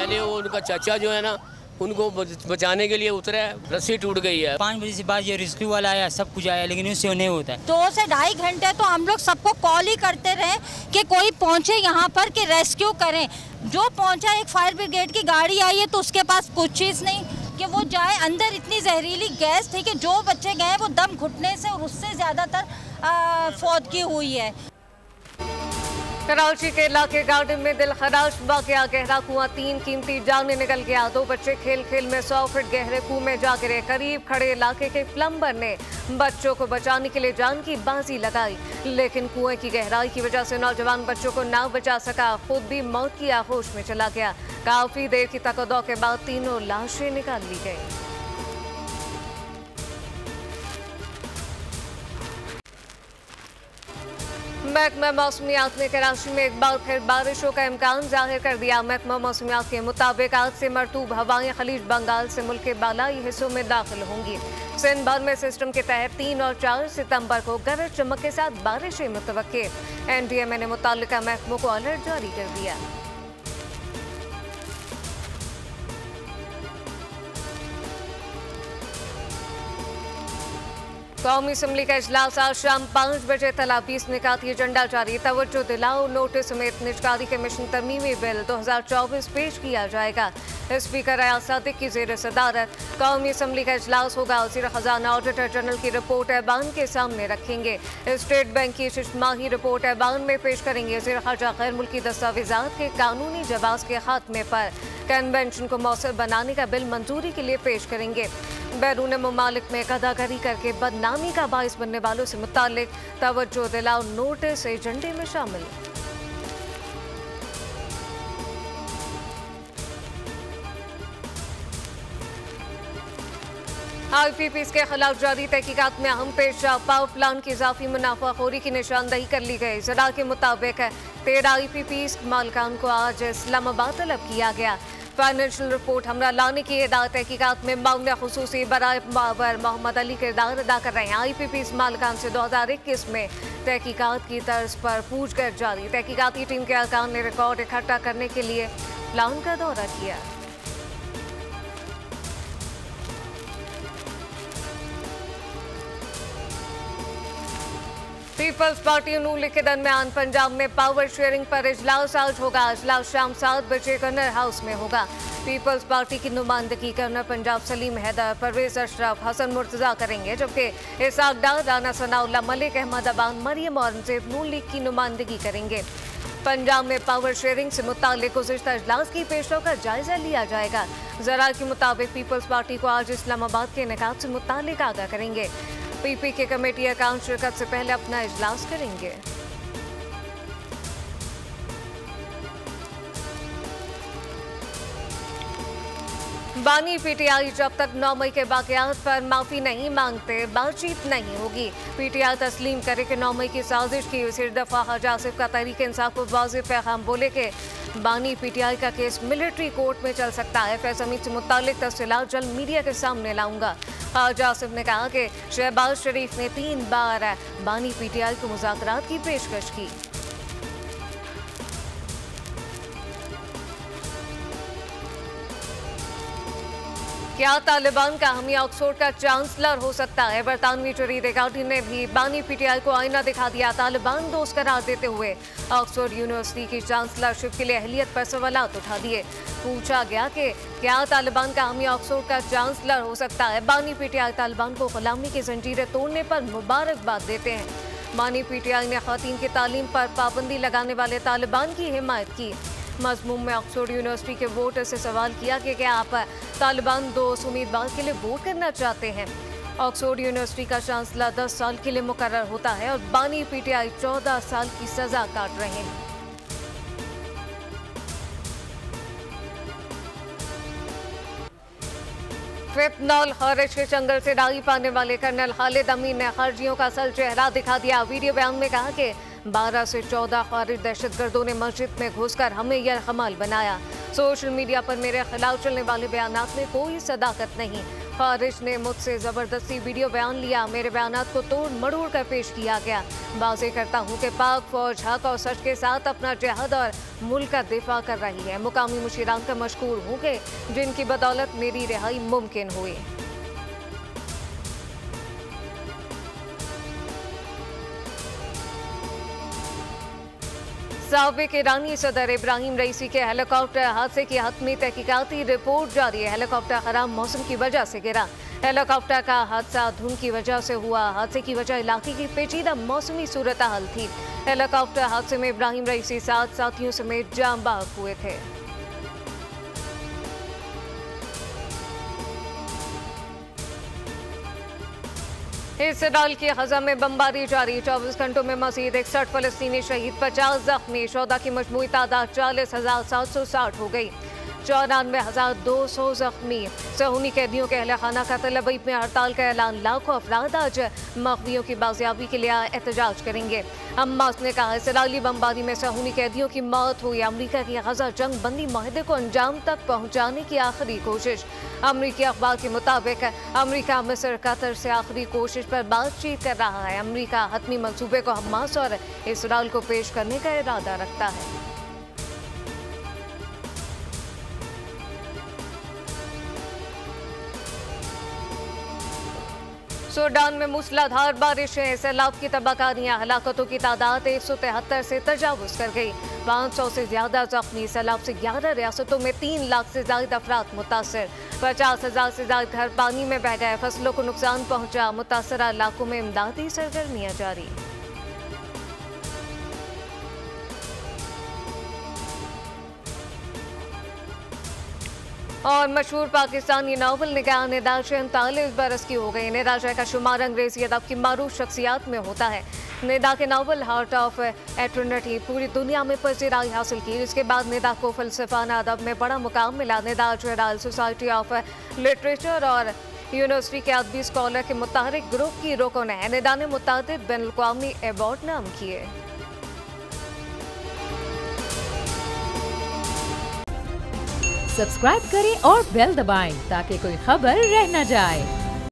पहले वो उनका चाचा जो है ना उनको बचाने के लिए उतरा है, रस्सी टूट गई है। 5 बजे से बाद ये रेस्क्यू वाला आया, सब कुछ आया, लेकिन उससे नहीं होता है। 2 से ढाई घंटे तो हम लोग सबको कॉल ही करते रहे कि कोई पहुंचे यहाँ पर कि रेस्क्यू करें। जो पहुंचा, एक फायर ब्रिगेड की गाड़ी आई है तो उसके पास कुछ चीज़ नहीं कि वो जाए। अंदर इतनी जहरीली गैस थी कि जो बच्चे गए वो दम घुटने से और उससे ज़्यादातर फौतगी हुई है। कराची के इलाके गार्डन में दिलखराश वाकया, गहरा कुआं, 3 कीमती जाने निकल गया। 2 बच्चे खेल खेल में 100 फीट गहरे कुएं में जा गिरे। करीब खड़े इलाके के प्लम्बर ने बच्चों को बचाने के लिए जान की बाजी लगाई, लेकिन कुएं की गहराई की वजह से नौजवान बच्चों को ना बचा सका, खुद भी मौत की आगोश में चला गया। काफी देर की तकदो के बाद तीनों लाशें निकाल ली गई। महकमा मौसमियात ने कराची में एक बार फिर बारिशों का इम्कान जाहिर कर दिया। महकमा मौसमियात के मुताबिक आज से मरतूब हवाएं खलीज बंगाल से मुल्क के बालाई हिस्सों में दाखिल होंगी। सिंध भर में सिस्टम के तहत 3 और 4 सितंबर को गरज चमक के साथ बारिशें मुतवक्के। NDMA ने मुताल्लिका महकमों को अलर्ट जारी कर दिया। कौमी असम्बली का इजलास आज शाम 5 बजे तला 20 निकाती एजेंडा जारी। तवज्जो दिलाओ नोटिस समेत निजकारी कमीशन तरमीमी बिल 2024 पेश किया जाएगा। स्पीकर अयाज सादिक की जेर सदारत कौमी असम्बली का इजलास होगा। वज़ीर खजाना ऑडिटर जनरल की रिपोर्ट ऐवान के सामने रखेंगे। स्टेट बैंक की शिशमाही रिपोर्ट ऐवान में पेश करेंगे। वज़ीर ख़ारजा गैर मुल्की दस्तावेजात के कानूनी जवाज़ के खात्मे पर कन्वेंशन को मौसर बनाने का बिल मंजूरी के लिए पेश करेंगे। बैरून ममालिक में अदाकारी करके बदनामी का बाइस बनने वालों से मुतालिक तवज्जो दिलाओ नोटिस एजेंडे में शामिल। IPPs के खिलाफ जारी तहकीकात में अहम पेशरफ, पावर प्लांट की इजाफी मुनाफाखोरी की निशानदही कर ली गई। ज़रा के मुताबिक 13 IPPs मालिकान को आज इस्लामाबाद तलब किया गया। फाइनेंशियल रिपोर्ट हमरा लाने की हिदायत तहकीकात में मामला खुसूसी बराए मावर मोहम्मद अली किरदार अदा कर रहे हैं। IPPs मालिकान से 2021 में तहकीकात की तर्ज पर पूछगछ जारी। तहकीकाती टीम के अरकान ने रिकॉर्ड इकट्ठा करने के लिए प्लान का दौरा किया। पीपल्स पार्टी नून के दरमियान पंजाब में पावर शेयरिंग पर इजलास आज होगा। इजलास शाम 7 बजे गवर्नर हाउस में होगा। पीपल्स पार्टी की नुमाइंदगी गवर्नर पंजाब सलीम हैदर, परवेज अशरफ, हसन मुर्तजा करेंगे, जबकि इसाक डार, राना सनाउल्लाह, मलिक अहमद अबान, मरियम औरंगजेब नून लीग की नुमाइंदगी करेंगे। पंजाब में पावर शेयरिंग से मुताल्लिक गुज़िश्ता इजलास की पेशरफ का जायजा लिया जाएगा। ज़रा के मुताबिक पीपल्स पार्टी को आज इस्लामाबाद के इनेकाद से मुताल्लिक आगाह करेंगे। PP के कमेटी अकाउंट शिरकत से पहले अपना इजलास करेंगे। बानी PTI जब तक 9 मई के वाक़यात पर माफ़ी नहीं मांगते बातचीत नहीं होगी। PTI तस्लीम करे कि 9 मई की साजिश की। वज़ीर दफ़ा ख़ाजा आसिफ का तहरीक इंसाफ को वाज़ेह पैगाम बोले कि बानी PTI का केस मिलिट्री कोर्ट में चल सकता है। फैज़ हमीद से मुताल्लिक तफसीलात जल्द मीडिया के सामने लाऊंगा। ख़ाजा आसिफ ने कहा कि शहबाज शरीफ ने 3 बार बानी PTI को मुज़ाकरात की पेशकश की। क्या तालिबान का हामी ऑक्सफोर्ड का चांसलर हो सकता है? बरतानवी जरीद गार्डियन ने भी बानी PTI को आईना दिखा दिया। तालिबान दोस्त करार देते हुए ऑक्सफोर्ड यूनिवर्सिटी की चांसलरशिप के लिए अहलियत पर सवालात उठा दिए। पूछा गया कि क्या तालिबान का हामी ऑक्सफोर्ड का चांसलर हो सकता है? बानी PTI तालिबान को गुलामी की जंजीरें तोड़ने पर मुबारकबाद देते हैं। बानी PTI ने ख़वातीन की तालीम पर पाबंदी लगाने वाले तालिबान की हिमायत की। मज़मूम में ऑक्सफोर्ड यूनिवर्सिटी के वोटर से सवाल किया कि क्या आप तालिबान दोस्त उम्मीदवार के लिए वोट करना चाहते हैं? ऑक्सफोर्ड यूनिवर्सिटी का चांसलर 10 साल के लिए मुकर्रर होता है और बानी PTI 14 साल की सजा काट रहे हैं। फितनॉल खारिज के जंगल से राही पाने वाले कर्नल खालिद अमीन ने खारजियों का असल चेहरा दिखा दिया। वीडियो बयान में कहा कि 12 से 14 खारिज दहशतगर्दों ने मस्जिद में घुसकर हमें यरगमाल बनाया। सोशल मीडिया पर मेरे खिलाफ चलने वाले बयानात में कोई सदाकत नहीं। खारिज ने मुझसे जबरदस्ती वीडियो बयान लिया, मेरे बयानात को तोड़ मड़ोड़ कर पेश किया गया। वाज़ेह करता हूँ कि पाक फौज हक और सच के साथ अपना जिहाद और मुल्क का दिफा कर रही है। मुकामी मुशीरान का मशकूर हूँ कि जिनकी बदौलत मेरी रिहाई मुमकिन हुई। साबिक ईरानी सदर इब्राहिम रईसी के हेलीकॉप्टर हादसे की हतमी तहकीकाती रिपोर्ट जारी है। हेलीकॉप्टर खराब मौसम की वजह से गिरा। हेलीकॉप्टर का हादसा धुंध की वजह से हुआ। हादसे की वजह इलाके की पेचीदा मौसमी सूरत हाल थी। हेलीकॉप्टर हादसे में इब्राहिम रईसी 7 साथियों समेत जान बहक हुए थे। इसराइल की गजा में बमबारी जारी। 24 घंटों में मजीद 61 फलस्तीनी शहीद, 50 जख्मी। शोदा की मजमूई तादाद 40,760 हो गई। 94,200 जख्मी। सहूनी कैदियों के अहले खाना का तल अबीब में हड़ताल का ऐलान। लाखों अफराद आज मखबियों की बाजियाबी के लिए एहतजाज करेंगे। हमास ने कहा इसराइली बमबारी में सहूनी कैदियों की मौत हुई। अमरीका की गजा जंग बंदी माहदे को अंजाम तक पहुंचाने की आखिरी कोशिश। अमरीकी अखबार के मुताबिक अमरीका मिस्र कतर से आखिरी कोशिश पर बातचीत कर रहा है। अमरीका हतमी मंसूबे को हमास और इसराइल को पेश करने का इरादा रखता है। सूडान में मूसलाधार बारिशें, सैलाब की तबाहकारियां, हलाकतों की तादाद 173 से तजावुज कर गई। 500 से ज्यादा जख्मी। सैलाब से 11 रियासतों में 3 लाख से ज्यादा अफराद मुतासर। 50,000 से ज्यादा घर पानी में बह गए। फसलों को नुकसान पहुंचा। मुतासरा इलाकों में इमदादी सरगर्मियां जारी। और मशहूर पाकिस्तानी नावल निगाह निदा 39 बरस की हो गई। निदा का शुमार अंग्रेजी अदब की मारूफ शख्सियात में होता है। निदा के नावल हार्ट ऑफ एटर्निटी पूरी दुनिया में पजीराई हासिल की। इसके बाद निदा को फलसफाना अदब में बड़ा मुकाम मिला। Nida royal society of literature और यूनिवर्सिटी के अदबी स्कॉलर के मुतहरिक ग्रुप की रुकन है। निदा ने मुतादिद बैनुल-अक़वामी अवार्ड नाम किए। सब्सक्राइब करें और बेल दबाएं ताकि कोई खबर रह न जाए।